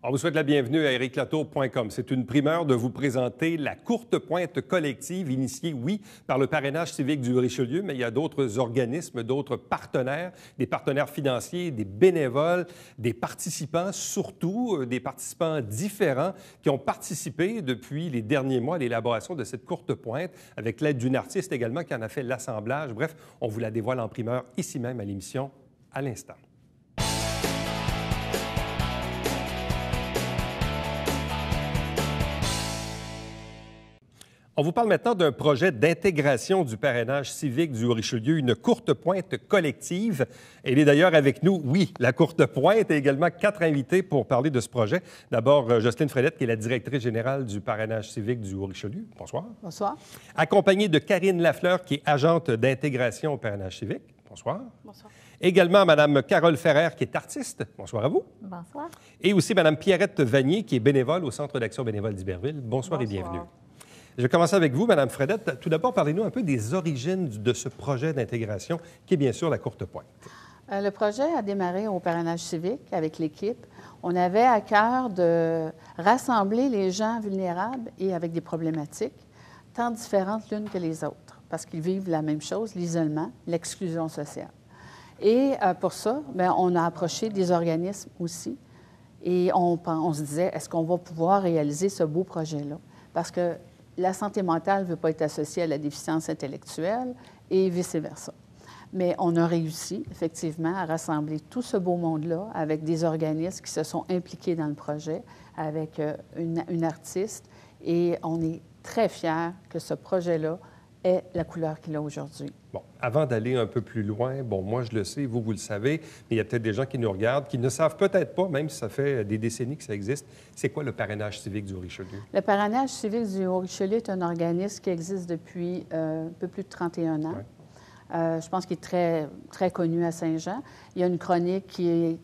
On vous souhaite la bienvenue à ericlatour.com. C'est une primeur de vous présenter la courte pointe collective initiée, oui, par le parrainage civique du Richelieu, mais il y a d'autres organismes, d'autres partenaires, des partenaires financiers, des bénévoles, des participants, surtout des participants différents qui ont participé depuis les derniers mois à l'élaboration de cette courte pointe, avec l'aide d'une artiste également qui en a fait l'assemblage. Bref, on vous la dévoile en primeur ici même à l'émission à l'instant. On vous parle maintenant d'un projet d'intégration du parrainage civique du Richelieu, une courte pointe collective. Elle est d'ailleurs avec nous, oui, la courte pointe, et également 4 invités pour parler de ce projet. D'abord, Jocelyne Fredette, qui est la directrice générale du parrainage civique du Richelieu. Bonsoir. Bonsoir. Accompagnée de Karine Lafleur, qui est agente d'intégration au parrainage civique. Bonsoir. Bonsoir. Également, Mme Carole Ferrer, qui est artiste. Bonsoir à vous. Bonsoir. Et aussi Mme Pierrette Vanier, qui est bénévole au Centre d'action bénévole d'Iberville. Bonsoir et bienvenue. Je vais commencer avec vous, Mme Fredette. Tout d'abord, parlez-nous un peu des origines de ce projet d'intégration, qui est bien sûr la courte pointe. Le projet a démarré au parrainage civique avec l'équipe. On avait à cœur de rassembler les gens vulnérables et avec des problématiques, tant différentes l'une que les autres, parce qu'ils vivent la même chose, l'isolement, l'exclusion sociale. Et pour ça, bien, on a approché des organismes aussi, et on se disait, est-ce qu'on va pouvoir réaliser ce beau projet-là? Parce que la santé mentale ne veut pas être associée à la déficience intellectuelle et vice-versa. Mais on a réussi, effectivement, à rassembler tout ce beau monde-là avec des organismes qui se sont impliqués dans le projet, avec une artiste. Et on est très fiers que ce projet-là ait la couleur qu'il a aujourd'hui. Bon, avant d'aller un peu plus loin, bon, moi, je le sais, vous le savez, mais il y a peut-être des gens qui nous regardent qui ne savent peut-être pas, même si ça fait des décennies que ça existe, c'est quoi le parrainage civique du Richelieu? Le parrainage civique du Richelieu est un organisme qui existe depuis un peu plus de 31 ans. Ouais. Je pense qu'il est très, très connu à Saint-Jean. Il y a une chronique qui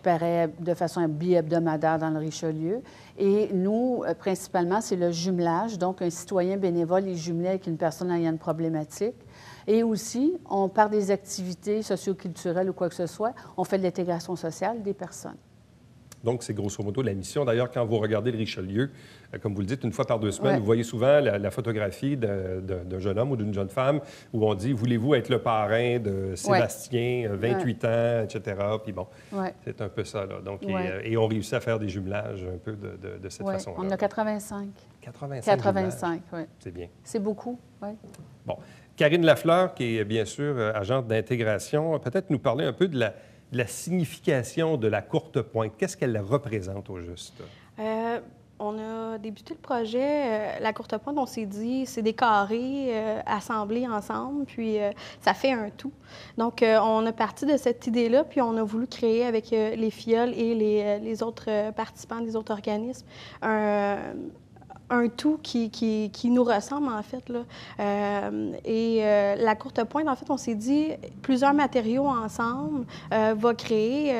paraît de façon bi-hebdomadaire dans le Richelieu. Et nous, principalement, c'est le jumelage. Donc, un citoyen bénévole est jumelé avec une personne ayant une problématique. Et aussi, par des activités socioculturelles ou quoi que ce soit, on fait de l'intégration sociale des personnes. Donc, c'est grosso modo la mission. D'ailleurs, quand vous regardez le Richelieu, comme vous le dites, une fois par 2 semaines, vous voyez souvent la photographie d'un jeune homme ou d'une jeune femme où on dit « Voulez-vous être le parrain de Sébastien, 28 ans, etc. » Puis bon, c'est un peu ça, là. Donc, et on réussit à faire des jumelages un peu de cette façon-là. On a 85. 85, oui. C'est bien. C'est beaucoup, oui. Bon. Karine Lafleur, qui est bien sûr agente d'intégration, peut-être nous parler un peu de la signification de la courte pointe. Qu'est-ce qu'elle représente au juste? On a débuté le projet, la courte pointe, on s'est dit, c'est des carrés assemblés ensemble, puis ça fait un tout. Donc, on a parti de cette idée-là, puis on a voulu créer avec les FIOL et les autres participants des autres organismes un tout qui nous ressemble, en fait, là. La courte pointe, en fait, on s'est dit, plusieurs matériaux ensemble va créer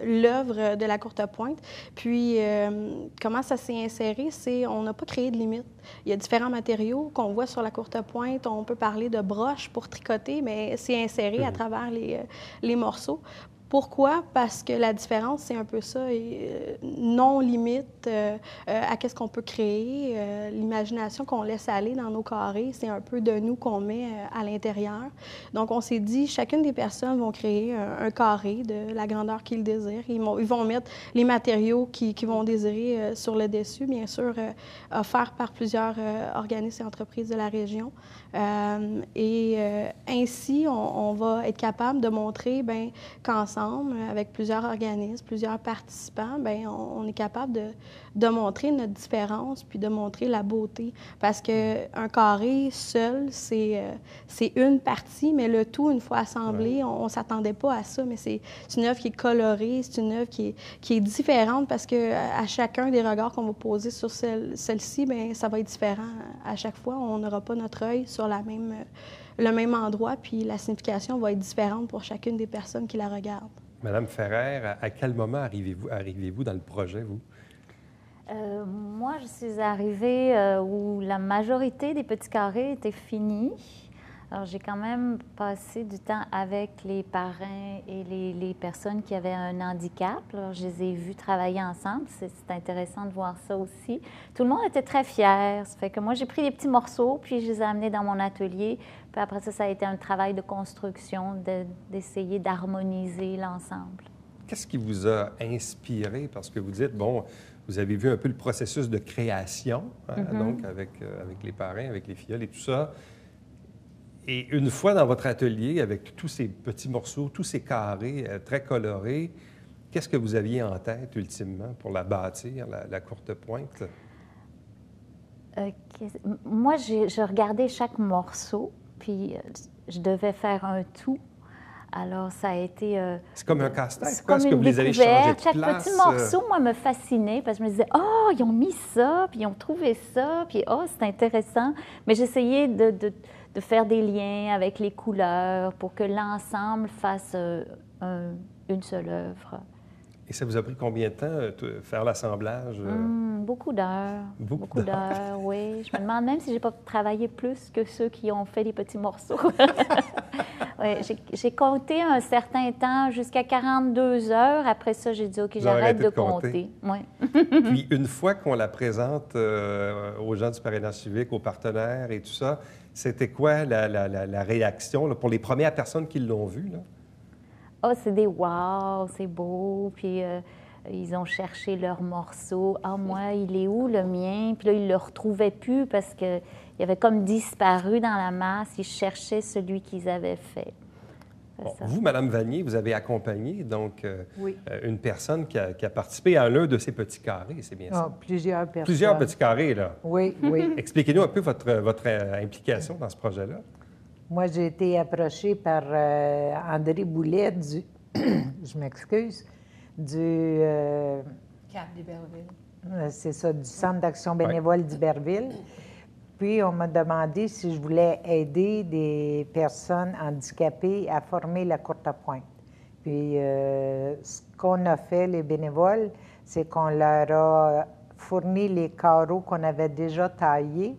l'œuvre de la courte pointe. Puis, comment ça s'est inséré? C'est, on n'a pas créé de limite. Il y a différents matériaux qu'on voit sur la courte pointe. On peut parler de broches pour tricoter, mais c'est inséré à travers les morceaux. Pourquoi? Parce que la différence, c'est un peu ça, non limite à qu'est-ce qu'on peut créer. L'imagination qu'on laisse aller dans nos carrés, c'est un peu de nous qu'on met à l'intérieur. Donc, on s'est dit, chacune des personnes vont créer un carré de la grandeur qu'ils désirent. Ils vont mettre les matériaux qu'ils vont désirer sur le dessus, bien sûr, offerts par plusieurs organismes et entreprises de la région. Ainsi, on va être capable de montrer qu'ensemble, avec plusieurs organismes, plusieurs participants, bien, on est capable de montrer notre différence puis de montrer la beauté. Parce qu'un carré seul, c'est une partie, mais le tout, une fois assemblé, on ne s'attendait pas à ça, mais c'est une œuvre qui est colorée, c'est une œuvre qui est différente parce qu'à chacun des regards qu'on va poser sur celle-ci, bien, ça va être différent à chaque fois. On n'aura pas notre œil sur le même endroit, puis la signification va être différente pour chacune des personnes qui la regardent. Madame Ferrer, à quel moment arrivez-vous dans le projet, vous? Moi, je suis arrivée où la majorité des petits carrés étaient finis. Alors, j'ai quand même passé du temps avec les parrains et les personnes qui avaient un handicap. Alors, je les ai vus travailler ensemble. C'est intéressant de voir ça aussi. Tout le monde était très fier. Ça fait que moi, j'ai pris des petits morceaux, puis je les ai amenés dans mon atelier. Puis après ça, ça a été un travail de construction, d'essayer d'harmoniser l'ensemble. Qu'est-ce qui vous a inspiré? Parce que vous dites, bon, vous avez vu un peu le processus de création, hein, donc avec les parrains, avec les filleuls et tout ça. Et une fois dans votre atelier, avec tous ces petits morceaux, tous ces carrés très colorés, qu'est-ce que vous aviez en tête ultimement pour la bâtir, la courte pointe? Moi, je regardais chaque morceau, puis je devais faire un tout. Alors, ça a été... c'est comme un casse-tête. C'est comme une découverte. Chaque petit morceau, moi, me fascinait parce que je me disais, « Oh, ils ont mis ça, puis ils ont trouvé ça, puis oh, c'est intéressant. » Mais j'essayais de faire des liens avec les couleurs pour que l'ensemble fasse une seule œuvre. Et ça vous a pris combien de temps, faire l'assemblage? Beaucoup d'heures. Beaucoup d'heures, oui. Je me demande même si je n'ai pas travaillé plus que ceux qui ont fait les petits morceaux. Oui, j'ai compté un certain temps, jusqu'à 42 heures. Après ça, j'ai dit, OK, j'arrête de compter. Oui. Puis, une fois qu'on la présente aux gens du parrainage civique, aux partenaires et tout ça, c'était quoi la réaction là, pour les premières personnes qui l'ont vue? Oh, c'est des « wow », c'est beau. Puis ils ont cherché leur morceau. « Ah, moi, il est où le mien? » Puis là, ils ne le retrouvaient plus parce qu'il avait comme disparu dans la masse. Ils cherchaient celui qu'ils avaient fait. Bon, vous, Mme Vanier, vous avez accompagné donc une personne qui a participé à l'un de ces petits carrés, c'est bien ça? Plusieurs personnes. Plusieurs petits carrés, là. Oui, oui. Expliquez-nous un peu votre implication dans ce projet-là. Moi, j'ai été approchée par André Boulet je m'excuse, du... Cap d'Iberville. C'est ça, du Centre d'action bénévole d'Iberville. Puis, on m'a demandé si je voulais aider des personnes handicapées à former la courte pointe. Puis, ce qu'on a fait, les bénévoles, c'est qu'on leur a fourni les carreaux qu'on avait déjà taillés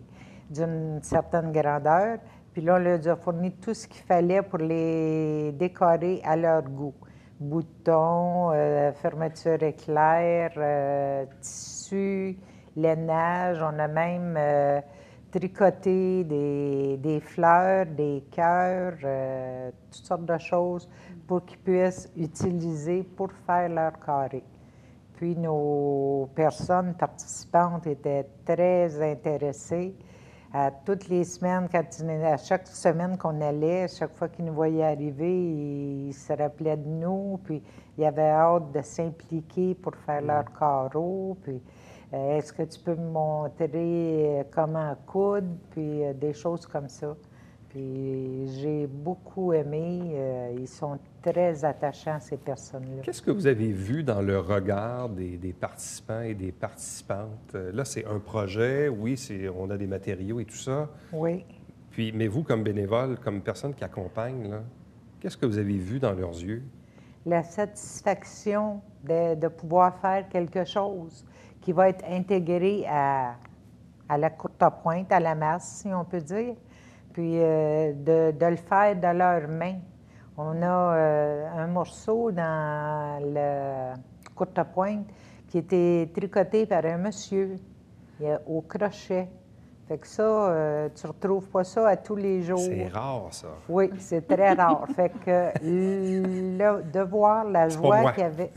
d'une certaine grandeur. Puis là, on leur a fourni tout ce qu'il fallait pour les décorer à leur goût. Boutons, fermeture éclair, tissu, lainage. On a même tricoté des fleurs, des cœurs, toutes sortes de choses pour qu'ils puissent utiliser pour faire leur carré. Puis nos personnes participantes étaient très intéressées. À toutes les semaines, à chaque semaine qu'on allait, chaque fois qu'ils nous voyaient arriver, ils se rappelaient de nous, puis ils avaient hâte de s'impliquer pour faire leur carreau, puis est-ce que tu peux me montrer comment coudre, puis des choses comme ça. Puis j'ai beaucoup aimé, ils sont très attachants, ces personnes-là. Qu'est-ce que vous avez vu dans le regard des participants et des participantes? Là, c'est un projet, oui, on a des matériaux et tout ça. Oui. Puis, mais vous, comme bénévole, comme personne qui accompagne, qu'est-ce que vous avez vu dans leurs yeux? La satisfaction de pouvoir faire quelque chose qui va être intégré à la courte pointe, à la masse, si on peut dire, puis de le faire de leurs mains. On a un morceau dans la courte pointe qui était tricoté par un monsieur au crochet. Fait que ça, tu ne retrouves pas ça à tous les jours. C'est rare, ça. Oui, c'est très rare. Fait que de voir la joie qu'il y avait...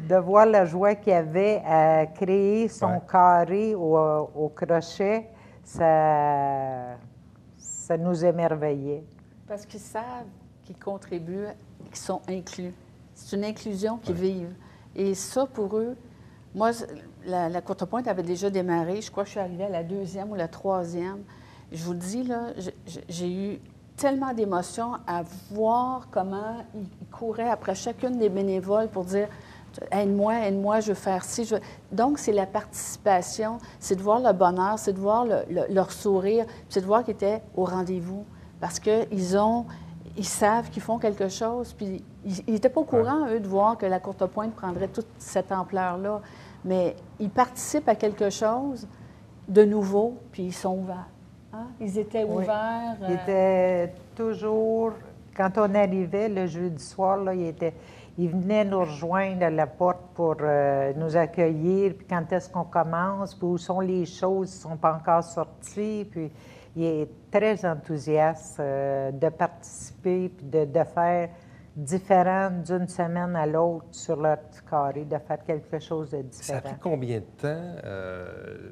de voir la joie qu'il y avait à créer son carré au crochet, ça nous émerveillait. Parce qu'ils savent qu'ils contribuent, qu'ils sont inclus. C'est une inclusion qu'ils vivent. Et ça, pour eux, moi, la courte pointe avait déjà démarré. Je crois que je suis arrivée à la 2e ou la 3e. Je vous dis, là, j'ai eu tellement d'émotions à voir comment ils couraient après chacune des bénévoles pour dire « Aide-moi, aide-moi, je veux faire ci. » Donc, c'est la participation, c'est de voir le bonheur, c'est de voir leur sourire, c'est de voir qu'ils étaient au rendez-vous. Parce qu'ils savent qu'ils font quelque chose. Puis, ils n'étaient pas au courant, eux, de voir que la courte pointe prendrait toute cette ampleur-là. Mais ils participent à quelque chose de nouveau, puis ils sont ouverts. Hein? Ils étaient Oui. ouverts. Ils étaient toujours, quand on arrivait le jeudi soir, là, ils venaient nous rejoindre à la porte pour nous accueillir, puis quand est-ce qu'on commence, puis où sont les choses qui ne sont pas encore sorties, puis il est très enthousiaste de participer, puis de faire différent d'une semaine à l'autre sur leur petit carré, de faire quelque chose de Ça a différent. pris combien de temps,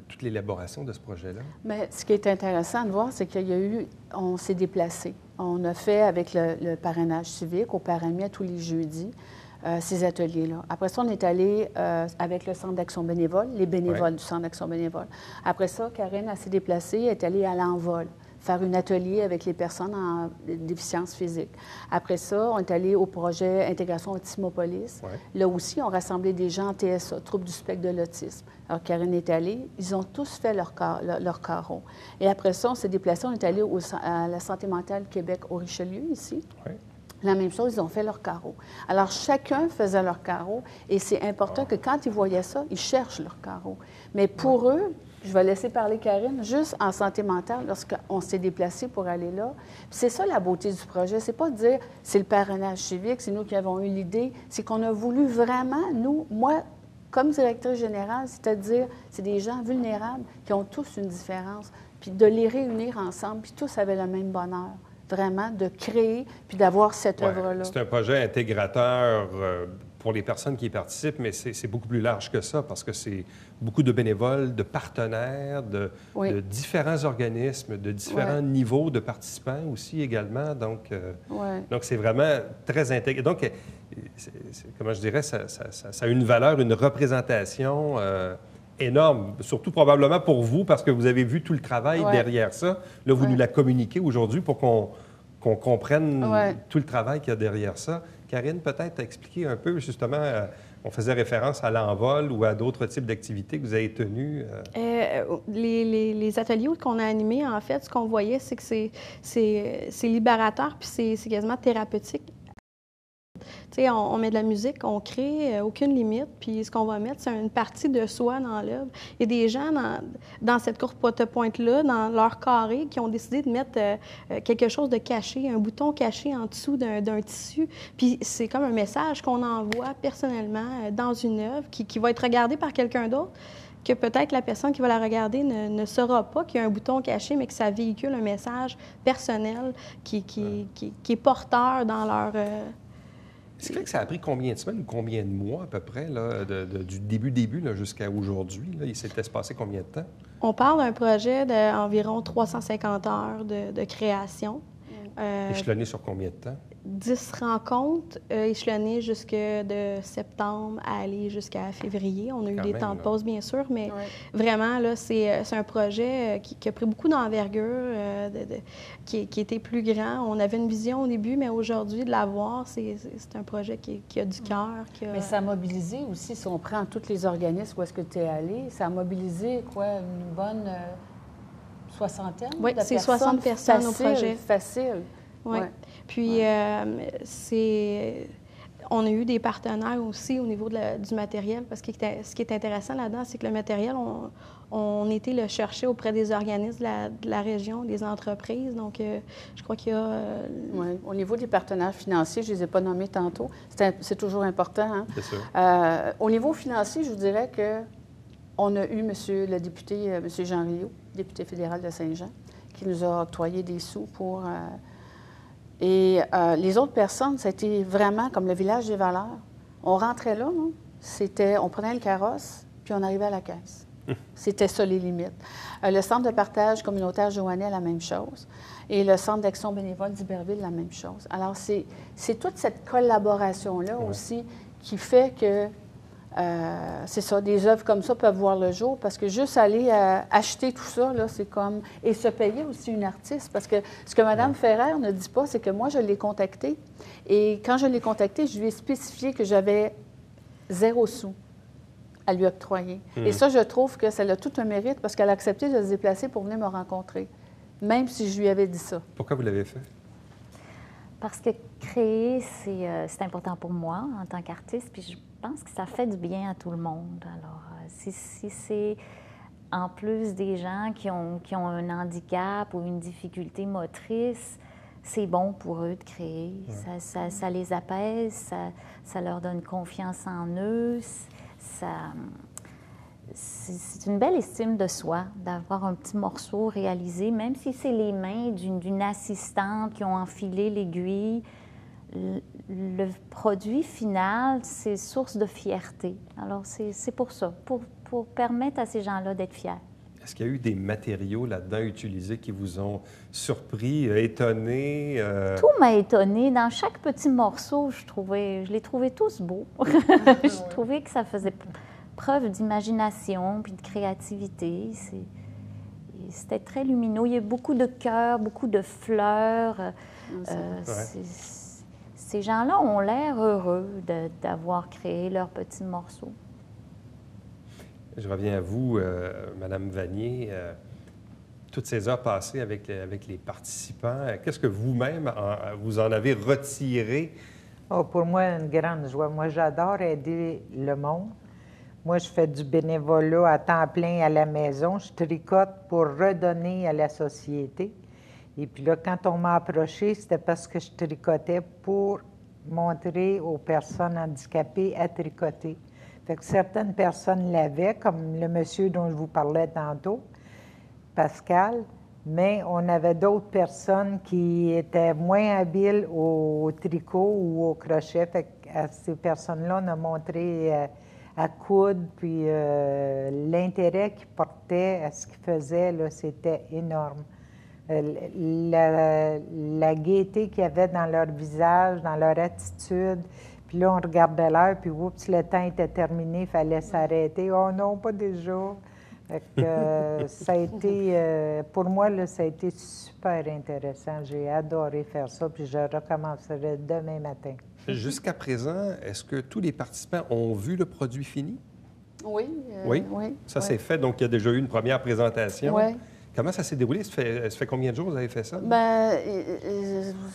toute l'élaboration de ce projet-là? Mais ce qui est intéressant de voir, c'est on s'est déplacé. On a fait avec le parrainage civique au Parami à tous les jeudis ces ateliers-là. Après ça, on est allé avec le Centre d'action bénévole, les bénévoles du Centre d'action bénévole. Après ça, Karine s'est déplacée, est allée à l'Envol, faire un atelier avec les personnes en déficience physique. Après ça, on est allé au projet Intégration Autismopolis. Ouais. Là aussi, on rassemblait des gens en TSA, troubles du spectre de l'autisme. Alors, Karine est allée, ils ont tous fait leur carreau. Et après ça, on s'est déplacé, on est allé à la Santé mentale Québec au Richelieu, ici. Ouais. La même chose, ils ont fait leur carreau. Alors, chacun faisait leur carreau, et c'est important que quand ils voyaient ça, ils cherchent leur carreau. Mais pour eux, je vais laisser parler Karine, juste en santé mentale, lorsqu'on s'est déplacé pour aller là. C'est ça la beauté du projet. C'est pas de dire c'est le parrainage civique, c'est nous qui avons eu l'idée. C'est qu'on a voulu vraiment, moi, comme directrice générale, c'est-à-dire, c'est des gens vulnérables qui ont tous une différence, puis de les réunir ensemble, puis tous avaient le même bonheur. Vraiment, de créer, puis d'avoir cette œuvre-là. C'est un projet intégrateur pour les personnes qui y participent, mais c'est beaucoup plus large que ça, parce que c'est beaucoup de bénévoles, de partenaires, de différents organismes, de différents niveaux de participants aussi également. Donc, c'est vraiment très intégré. Donc, comment je dirais, ça a une valeur, une représentation énorme, surtout probablement pour vous, parce que vous avez vu tout le travail derrière ça. Là, vous nous la communiquez aujourd'hui pour qu'on comprenne tout le travail qu'il y a derrière ça. Karine, peut-être expliquer un peu, justement, on faisait référence à l'envol ou à d'autres types d'activités que vous avez tenues. Les ateliers qu'on a animés, en fait, ce qu'on voyait, c'est que c'est libérateur, puis c'est quasiment thérapeutique. Tu sais, on met de la musique, on crée, aucune limite, puis ce qu'on va mettre, c'est une partie de soi dans l'œuvre. Il y a des gens dans cette courte pointe-là, dans leur carré, qui ont décidé de mettre quelque chose de caché, un bouton caché en dessous d'un tissu. Puis c'est comme un message qu'on envoie personnellement dans une œuvre qui va être regardée par quelqu'un d'autre, que peut-être la personne qui va la regarder ne saura pas qu'il y a un bouton caché, mais que ça véhicule un message personnel qui est porteur dans leur... C'est vrai que ça a pris combien de semaines ou combien de mois à peu près, là, du début là, jusqu'à aujourd'hui? Là, il s'était passé combien de temps? On parle d'un projet d'environ 350 heures de création. Échelonné sur combien de temps? 10 rencontres échelonnées jusque de septembre à aller jusqu'à février. On a eu des temps de pause, bien sûr, mais vraiment, là, c'est un projet qui a pris beaucoup d'envergure, qui était plus grand. On avait une vision au début, mais aujourd'hui, de la voir, c'est un projet qui a du cœur. Mais ça a mobilisé aussi, si on prend tous les organismes où est-ce que tu es allé, ça a mobilisé, une bonne soixantaine de personnes? Oui, c'est 60 personnes au projet. Facile. Oui. Puis, on a eu des partenaires aussi au niveau du matériel, parce que ce qui est intéressant là-dedans, c'est que le matériel, on était le chercher auprès des organismes de la région, des entreprises. Donc, je crois qu'il y a... Oui. Au niveau des partenaires financiers, je ne les ai pas nommés tantôt. C'est toujours important. Hein? C'est sûr. Au niveau financier, je vous dirais qu'on a eu le député, M. Jean Rio, député fédéral de Saint-Jean, qui nous a octroyé des sous pour... Et les autres personnes, c'était vraiment comme le village des valeurs. On rentrait là, on prenait le carrosse, puis on arrivait à la caisse. C'était ça les limites. Le centre de partage communautaire Joannais, la même chose. Et le centre d'action bénévole d'Iberville, la même chose. Alors, c'est toute cette collaboration-là aussi qui fait que, c'est ça, des œuvres comme ça peuvent voir le jour, parce que juste aller acheter tout ça, là, c'est comme... Et se payer aussi une artiste, parce que ce que Mme Ferrer ne dit pas, c'est que moi, je l'ai contactée. Et quand je l'ai contactée, je lui ai spécifié que j'avais 0 sous à lui octroyer. Et ça, je trouve que ça a tout un mérite, parce qu'elle a accepté de se déplacer pour venir me rencontrer, même si je lui avais dit ça. Pourquoi vous l'avez fait? Parce que créer, c'est important pour moi en tant qu'artiste, puis je pense que ça fait du bien à tout le monde. Alors, si c'est en plus des gens qui ont un handicap ou une difficulté motrice, c'est bon pour eux de créer. Ça les apaise, ça leur donne confiance en eux. C'est une belle estime de soi d'avoir un petit morceau réalisé, même si c'est les mains d'une assistante qui ont enfilé l'aiguille. Le produit final, c'est source de fierté. Alors, c'est pour ça, pour permettre à ces gens-là d'être fiers. Est-ce qu'il y a eu des matériaux là-dedans utilisés qui vous ont surpris, étonné? Tout m'a étonné. Dans chaque petit morceau, je les trouvais tous beaux. Je trouvais que ça faisait preuve d'imagination puis de créativité. C'était très lumineux. Il y a beaucoup de cœurs, beaucoup de fleurs. Ces gens-là ont l'air heureux d'avoir créé leurs petits morceaux. Je reviens à vous, Madame Vanier. Toutes ces heures passées avec les participants, qu'est-ce que vous-même, vous en avez retiré? Oh, pour moi, une grande joie. Moi, j'adore aider le monde. Moi, je fais du bénévolat à temps plein à la maison. Je tricote pour redonner à la société. Et puis là, quand on m'a approché, c'était parce que je tricotais pour montrer aux personnes handicapées à tricoter. Fait que certaines personnes l'avaient, comme le monsieur dont je vous parlais tantôt, Pascal, mais on avait d'autres personnes qui étaient moins habiles au tricot ou au crochet. Fait que à ces personnes-là, on a montré à coudre, puis l'intérêt qu'ils portaient à ce qu'ils faisaient, là, c'était énorme. La gaieté qu'il y avait dans leur visage, dans leur attitude. Puis là, on regardait l'heure, puis oups, le temps était terminé, il fallait s'arrêter. Oh non, pas déjà. Fait que, ça a été, pour moi, là, ça a été super intéressant. J'ai adoré faire ça, puis je recommencerai demain matin. Jusqu'à présent, est-ce que tous les participants ont vu le produit fini? Oui. Oui? Ça, c'est fait, donc il y a déjà eu une première présentation. Oui. Comment ça s'est déroulé? Ça fait combien de jours que vous avez fait ça?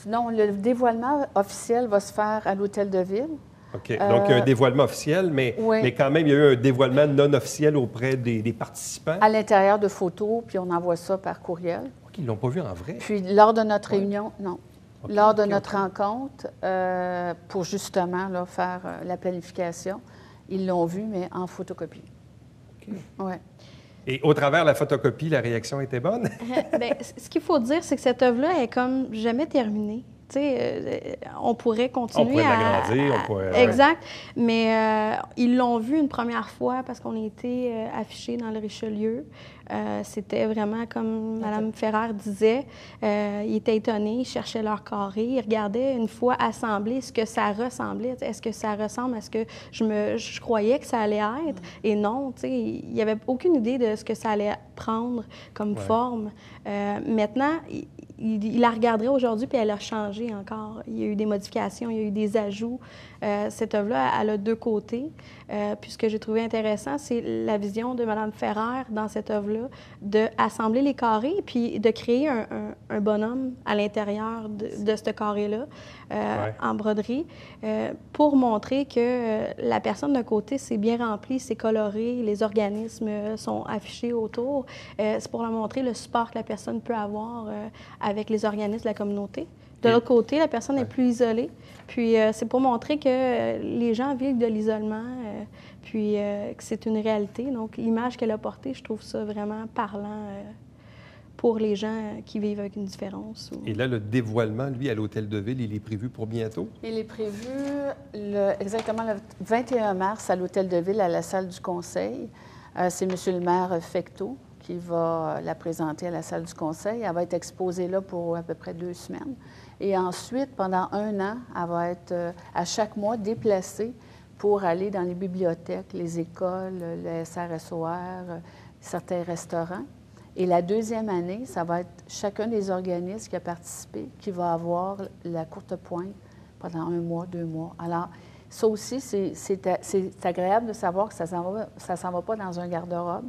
Non, le dévoilement officiel va se faire à l'Hôtel de Ville. OK. Donc, il y a un dévoilement officiel, mais quand même, il y a eu un dévoilement non officiel auprès des participants. À l'intérieur de photos, puis on envoie ça par courriel. OK, ils ne l'ont pas vu en vrai? Puis, lors de notre réunion, non. Okay, lors de notre rencontre, pour justement là, faire la planification, ils l'ont vu, mais en photocopie. OK. Ouais. Et au travers de la photocopie, la réaction était bonne? Bien, ce qu'il faut dire, c'est que cette œuvre-là est comme jamais terminée. Tu sais, on pourrait continuer on pourrait l'agrandir, on pourrait... Exact. Ouais. Mais ils l'ont vu une première fois parce qu'on a été affichés dans le Richelieu. C'était vraiment comme Mme Ferrer disait. Ils étaient étonnés, ils cherchaient leur carré. Ils regardaient une fois assemblé ce que ça ressemblait. Est-ce que ça ressemble à ce que je croyais que ça allait être? Et non, tu sais, il n'y avait aucune idée de ce que ça allait prendre comme forme. Maintenant, il la regarderait aujourd'hui, puis elle a changé encore. Il y a eu des modifications, il y a eu des ajouts. Cette œuvre-là, elle a deux côtés. Puis ce que j'ai trouvé intéressant, c'est la vision de Mme Ferrer dans cette œuvre-là, d'assembler les carrés, puis de créer un bonhomme à l'intérieur de ce carré-là, en broderie, pour montrer que la personne d'un côté, c'est bien rempli, c'est coloré, les organismes sont affichés autour. C'est pour leur montrer le support que la personne peut avoir avec les organismes de la communauté. De l'autre côté, la personne est plus isolée. Puis c'est pour montrer que les gens vivent de l'isolement, puis que c'est une réalité. Donc, l'image qu'elle a portée, je trouve ça vraiment parlant pour les gens qui vivent avec une différence. Et là, le dévoilement, lui, à l'Hôtel de Ville, il est prévu pour bientôt? Il est prévu exactement le 21 mars à l'Hôtel de Ville, à la salle du Conseil. C'est M. le maire Fecteau qui va la présenter à la salle du Conseil. Elle va être exposée là pour à peu près 2 semaines. Et ensuite, pendant 1 an, elle va être à chaque mois déplacée pour aller dans les bibliothèques, les écoles, le SRSOR, certains restaurants. Et la 2e année, ça va être chacun des organismes qui a participé qui va avoir la courte pointe pendant 1 mois, 2 mois. Alors, ça aussi, c'est agréable de savoir que ça ne s'en va pas dans un garde-robe.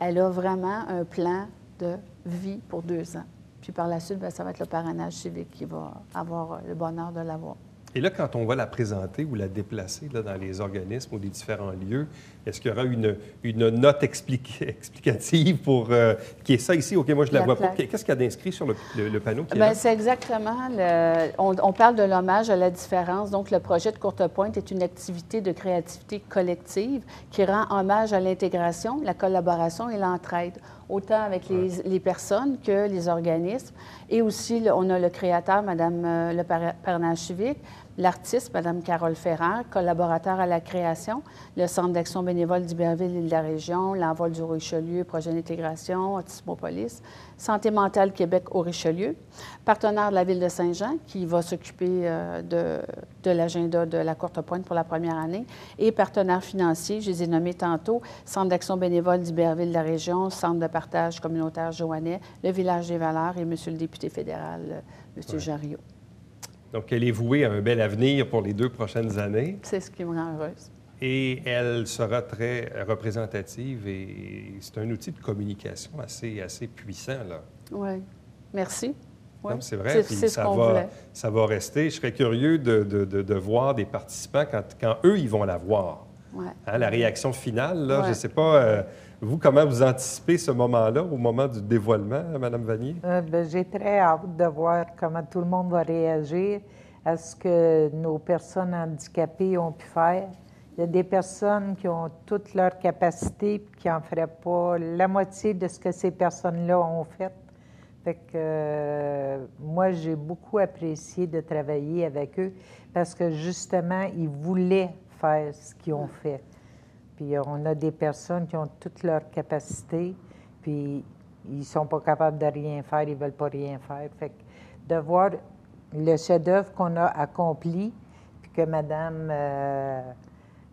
Elle a vraiment un plan de vie pour 2 ans. Puis par la suite, bien, ça va être le parrainage civique qui va avoir le bonheur de l'avoir. Et là, quand on va la présenter ou la déplacer là, dans les organismes ou les différents lieux, est-ce qu'il y aura une note explicative pour qui est ça ici? OK, moi, je ne la vois pas. Qu'est-ce qu'il y a d'inscrit sur le panneau qui est là? C'est exactement, on parle de l'hommage à la différence. Donc, le projet de Courte Pointe est une activité de créativité collective qui rend hommage à l'intégration, la collaboration et l'entraide, autant avec les personnes que les organismes. Et aussi, on a le créateur, Mme le parrainage civique, l'artiste, Mme Carole Ferrer, collaborateur à la création, le Centre d'action bénévole d'Iberville et de la région, l'Envol du Richelieu, projet d'intégration, Autismopolis, Santé mentale Québec au Richelieu, partenaire de la Ville de Saint-Jean qui va s'occuper de l'agenda de la Courte Pointe pour la première année, et partenaire financier, je les ai nommés tantôt, Centre d'action bénévole d'Iberville de la région, Centre de partage communautaire Joannais, le Village des Valeurs et M. le député fédéral, M. Jarriot. Donc, elle est vouée à un bel avenir pour les 2 prochaines années. C'est ce qui me rend heureuse. Et elle sera très représentative et c'est un outil de communication assez puissant, là. Oui. Merci. Oui. C'est vrai, puis ça va rester. Je serais curieux de voir des participants quand eux, ils vont la voir. Ouais. Hein, la réaction finale, là, je ne sais pas, vous, comment vous anticipez ce moment-là, au moment du dévoilement, Mme Vanier? J'ai très hâte de voir comment tout le monde va réagir à ce que nos personnes handicapées ont pu faire. Il y a des personnes qui ont toutes leurs capacités et qui n'en feraient pas la moitié de ce que ces personnes-là ont fait. Fait que moi, j'ai beaucoup apprécié de travailler avec eux parce que, justement, ils voulaient faire ce qu'ils ont fait. Puis on a des personnes qui ont toutes leurs capacités, puis ils ne sont pas capables de rien faire, ils ne veulent pas rien faire. Fait que de voir le chef-d'œuvre qu'on a accompli, puis que Mme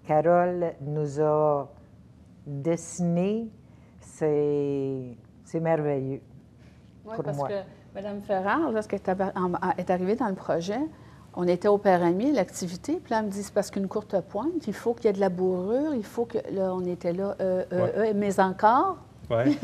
Carole nous a dessiné, c'est merveilleux. Oui, pour parce moi. que Mme Ferrand, lorsqu'elle est arrivée dans le projet, on était au Père-Ami, l'activité, puis là, elle me dit, c'est parce qu'une courte pointe, il faut qu'il y ait de la bourrure, il faut que... Là, on était là, mais encore. Oui.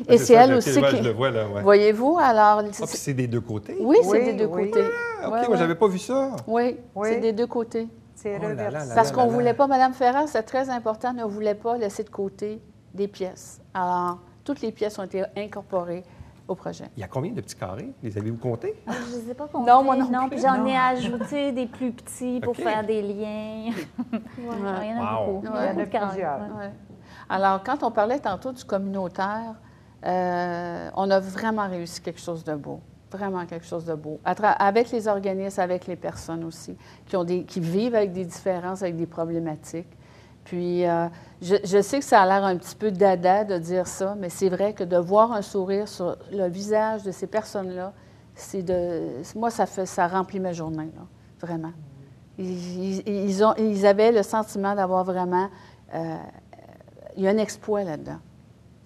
Et c'est elle aussi qui... Je le vois, là, ouais. Voyez-vous, alors... puis c'est des 2 côtés? Oui, c'est des 2 côtés. Ah, OK, moi, j'avais pas vu ça. Oui, c'est des 2 côtés. C'est reversé. Parce qu'on ne voulait pas, Mme Ferrand, c'est très important, ne voulait pas laisser de côté des pièces. Alors, toutes les pièces ont été incorporées au projet. Il y a combien de petits carrés? Les avez-vous comptés? Je ne les ai pas comptés. Non, moi non plus. Puis j'en ai ajouté des plus petits pour faire des liens. Il y en a beaucoup. Il y en a plusieurs. Ouais. Alors, quand on parlait tantôt du communautaire, on a vraiment réussi quelque chose de beau. Vraiment quelque chose de beau. Avec les organismes, avec les personnes aussi, qui vivent avec des différences, avec des problématiques. Puis, je sais que ça a l'air un petit peu dada de dire ça, mais c'est vrai que de voir un sourire sur le visage de ces personnes-là, moi, ça remplit ma journée, là, vraiment. Ils avaient le sentiment d'avoir vraiment... il y a un exploit là-dedans,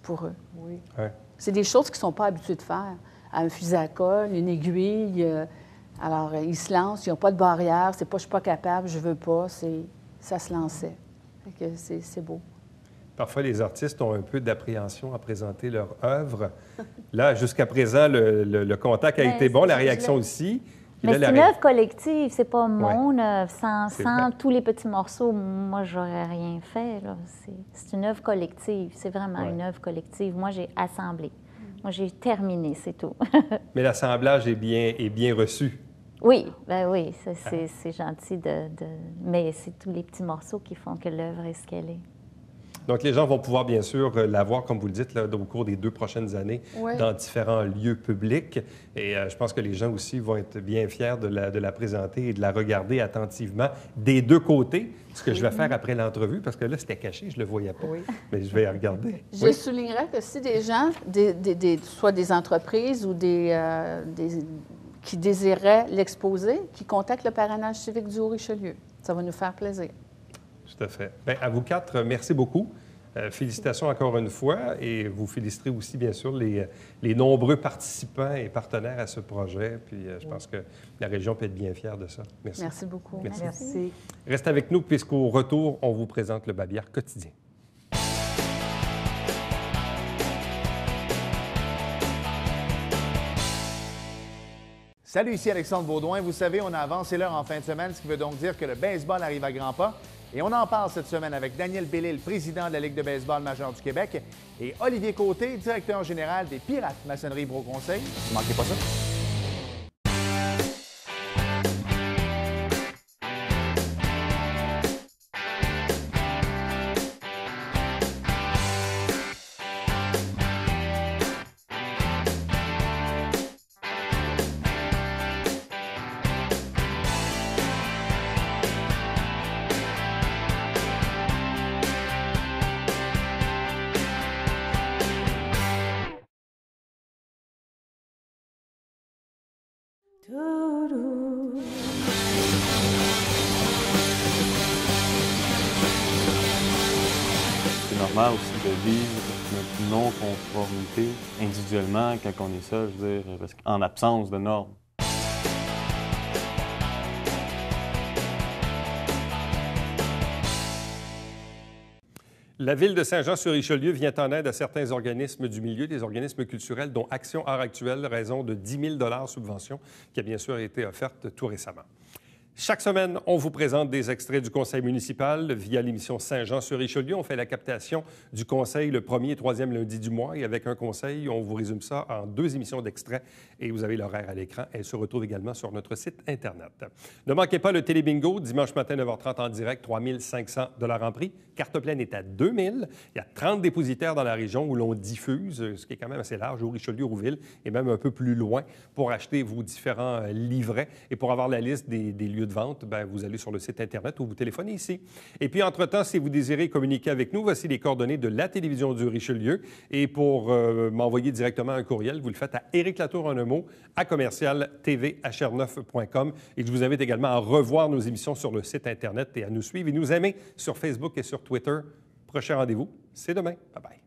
pour eux. Oui. Ouais. C'est des choses qu'ils ne sont pas habitués de faire. Un fusil à colle, une aiguille. Alors, ils se lancent, ils n'ont pas de barrière. C'est pas « je suis pas capable, je veux pas ». Ça se lançait. C'est beau. Parfois, les artistes ont un peu d'appréhension à présenter leur œuvre. Là, jusqu'à présent, le contact a été bon, la réaction aussi. Mais c'est une œuvre collective, c'est pas mon œuvre. Sans tous les petits morceaux, moi, j'aurais rien fait. C'est une œuvre collective. C'est vraiment une œuvre collective. Moi, j'ai assemblé. Moi, j'ai terminé, c'est tout. Mais l'assemblage est bien reçu. Oui, oui, c'est gentil mais c'est tous les petits morceaux qui font que l'œuvre est ce qu'elle est. Donc, les gens vont pouvoir, bien sûr, la voir, comme vous le dites, là, au cours des 2 prochaines années, dans différents lieux publics. Et je pense que les gens aussi vont être bien fiers de la présenter et de la regarder attentivement des 2 côtés, ce que je vais faire après l'entrevue, parce que là, c'était caché, je ne le voyais pas. Oui. Mais je vais y regarder. Je soulignerais que si des gens, soit des entreprises ou qui désiraient l'exposer, qui contactent le parrainage civique du Haut-Richelieu. Ça va nous faire plaisir. Tout à fait. Bien, à vous 4, merci beaucoup. Félicitations encore une fois et vous féliciterez aussi, bien sûr, les nombreux participants et partenaires à ce projet. Puis je pense que la région peut être bien fière de ça. Merci. Merci beaucoup. Merci. Restez avec nous puisqu'au retour, on vous présente le Babillard quotidien. Salut, ici Alexandre Baudouin. Vous savez, on a avancé l'heure en fin de semaine, ce qui veut donc dire que le baseball arrive à grands pas. Et on en parle cette semaine avec Daniel Bellil, président de la Ligue de baseball majeure du Québec, et Olivier Côté, directeur général des Pirates Maçonnerie Bro Conseil. Ne manquez pas ça. C'est normal aussi de vivre notre non-conformité individuellement quand on est seul, je veux dire, parce qu'en absence de normes. La Ville de Saint-Jean-sur-Richelieu vient en aide à certains organismes du milieu, des organismes culturels, dont Action Art Actuel, raison de 10 000 subvention, qui a bien sûr été offerte tout récemment. Chaque semaine, on vous présente des extraits du conseil municipal via l'émission Saint-Jean-sur-Richelieu. On fait la captation du conseil le premier et troisième lundi du mois. Et avec un conseil, on vous résume ça en 2 émissions d'extraits et vous avez l'horaire à l'écran. Elle se retrouve également sur notre site Internet. Ne manquez pas le Télébingo, dimanche matin, 9h30 en direct, 3 500 $ en prix. Carte pleine est à 2 000. Il y a 30 dépositaires dans la région où l'on diffuse, ce qui est quand même assez large, au Richelieu, Rouville et même un peu plus loin pour acheter vos différents livrets. Et pour avoir la liste des lieux de vente, bien, vous allez sur le site Internet ou vous téléphonez ici. Et puis, entre-temps, si vous désirez communiquer avec nous, voici les coordonnées de la télévision du Richelieu. Et pour m'envoyer directement un courriel, vous le faites à Éric Latour en un mot, à commercial-tvhr9.com. Et je vous invite également à revoir nos émissions sur le site Internet et à nous suivre et nous aimer sur Facebook et sur Twitter. Prochain rendez-vous, c'est demain. Bye-bye.